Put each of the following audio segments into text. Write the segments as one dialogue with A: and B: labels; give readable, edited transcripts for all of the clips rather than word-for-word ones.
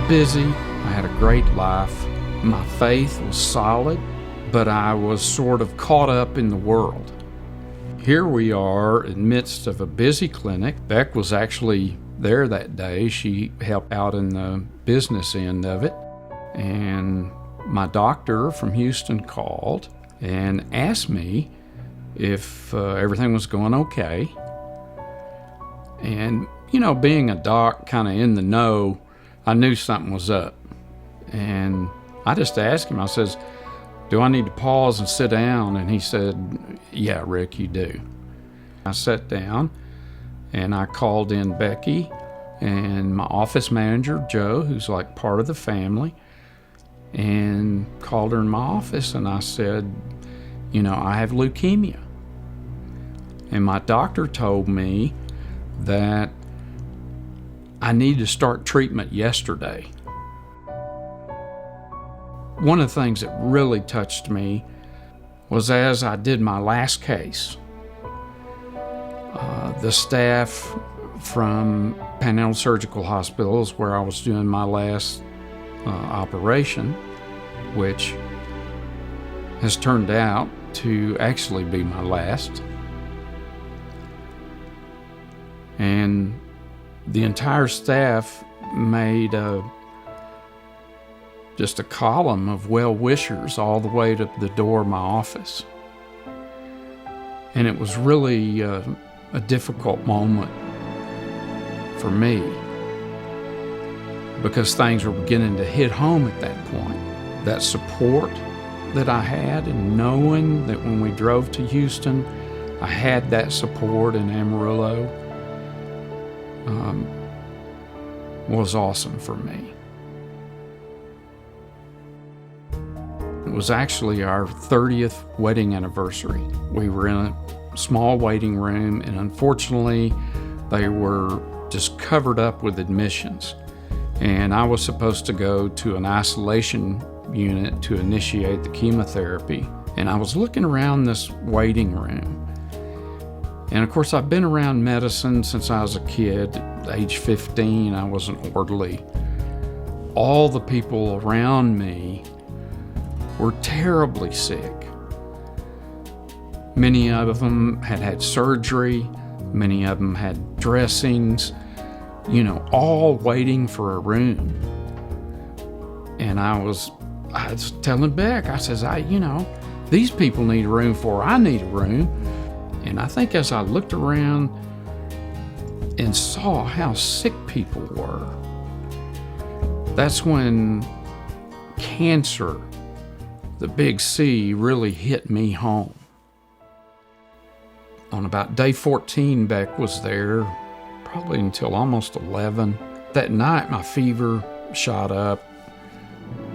A: busy. I had a great life. My faith was solid, but I was sort of caught up in the world. Here we are in the midst of a busy clinic. Beck was actually there that day. She helped out in the business end of it. And my doctor from Houston called and asked me if everything was going okay. And, you know, being a doc kind of in the know, I knew something was up. And I just asked him, I says, do I need to pause and sit down? And he said, yeah, Rick, you do. I sat down and I called in Becky and my office manager, Joe, who's like part of the family, and called her in my office and I said, you know, I have leukemia. And my doctor told me that I need to start treatment yesterday. One of the things that really touched me was as I did my last case, the staff from Panhandle Surgical Hospitals, where I was doing my last operation, which has turned out to actually be my last. And the entire staff made just a column of well-wishers all the way to the door of my office. And it was really a difficult moment for me because things were beginning to hit home at that point. That support that I had and knowing that when we drove to Houston, I had that support in Amarillo was awesome for me. It was actually our 30th wedding anniversary. We were in a small waiting room, and unfortunately, they were just covered up with admissions. And I was supposed to go to an isolation unit to initiate the chemotherapy. And I was looking around this waiting room. And of course, I've been around medicine since I was a kid. At age 15, I was an orderly. All the people around me were terribly sick. Many of them had had surgery. Many of them had dressings, you know, all waiting for a room. And I was telling Beck, I says, these people need a room before I need a room. And I think as I looked around and saw how sick people were, that's when cancer, the big C, really hit me home. On about day 14, Beck was there, probably until almost 11. That night, my fever shot up.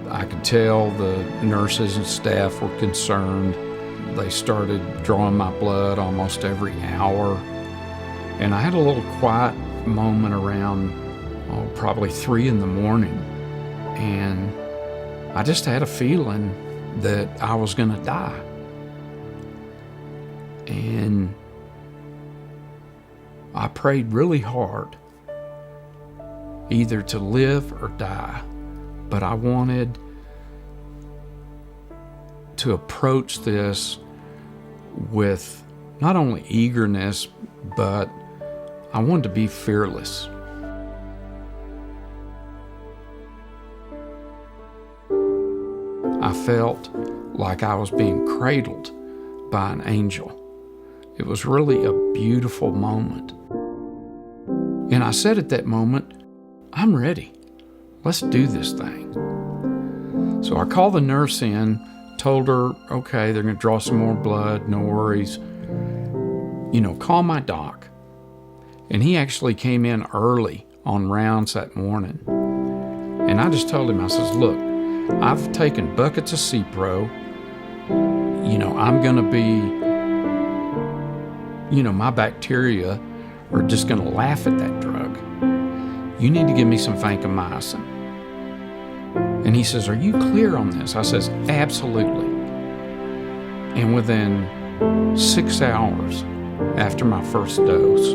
A: I could tell the nurses and staff were concerned. They started drawing my blood almost every hour. And I had a little quiet moment around, probably 3 in the morning. And I just had a feeling that I was going to die. And I prayed really hard, either to live or die. But I wanted to approach this with not only eagerness, but I wanted to be fearless. I felt like I was being cradled by an angel. It was really a beautiful moment. And I said at that moment, I'm ready. Let's do this thing. So I called the nurse in, told her, okay, they're going to draw some more blood, no worries. Call my doc. And he actually came in early on rounds that morning. And I just told him, I says, look, I've taken buckets of Cipro. I'm going to be, my bacteria are just going to laugh at that drug. You need to give me some vancomycin. And he says, are you clear on this? I says, absolutely. And within 6 hours after my first dose,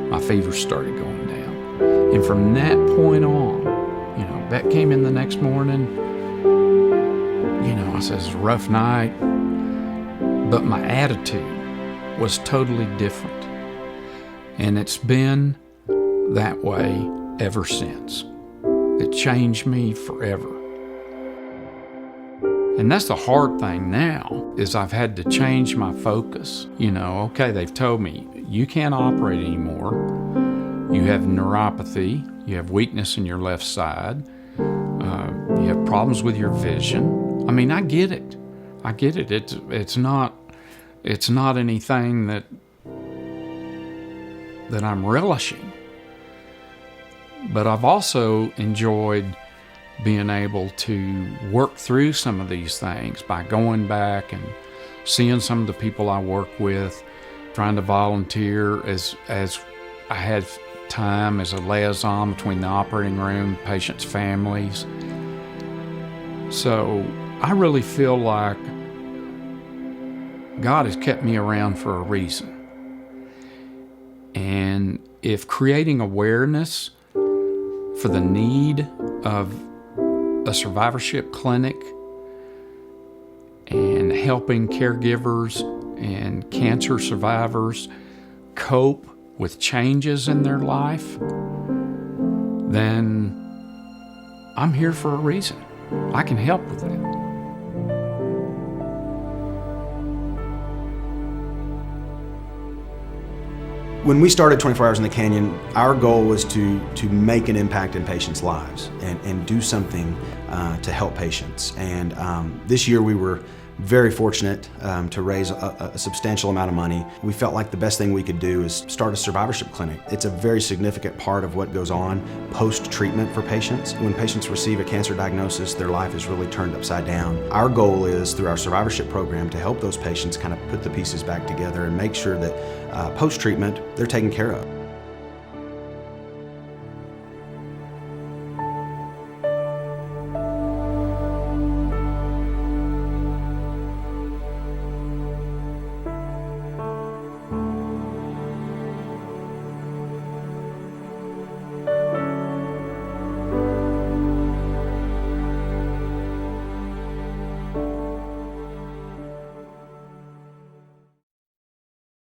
A: my fever started going down. And from that point on, Bet came in the next morning. I said, it's a rough night, but my attitude was totally different. And it's been that way ever since. It changed me forever. And that's the hard thing now, is I've had to change my focus. Okay, they've told me, you can't operate anymore. You have neuropathy, you have weakness in your left side, you have problems with your vision. I get it. It's not anything that I'm relishing. But I've also enjoyed being able to work through some of these things by going back and seeing some of the people I work with, trying to volunteer as I had time as a liaison between the operating room, patients' families. So I really feel like God has kept me around for a reason. And if creating awareness for the need of a survivorship clinic and helping caregivers and cancer survivors cope with changes in their life, then I'm here for a reason. I can help with that.
B: When we started 24 Hours in the Canyon, our goal was to make an impact in patients' lives and do something to help patients. And this year we were very fortunate to raise a substantial amount of money. We felt like the best thing we could do is start a survivorship clinic. It's a very significant part of what goes on post-treatment for patients. When patients receive a cancer diagnosis, their life is really turned upside down. Our goal is, through our survivorship program, to help those patients kind of put the pieces back together and make sure that post-treatment, they're taken care of.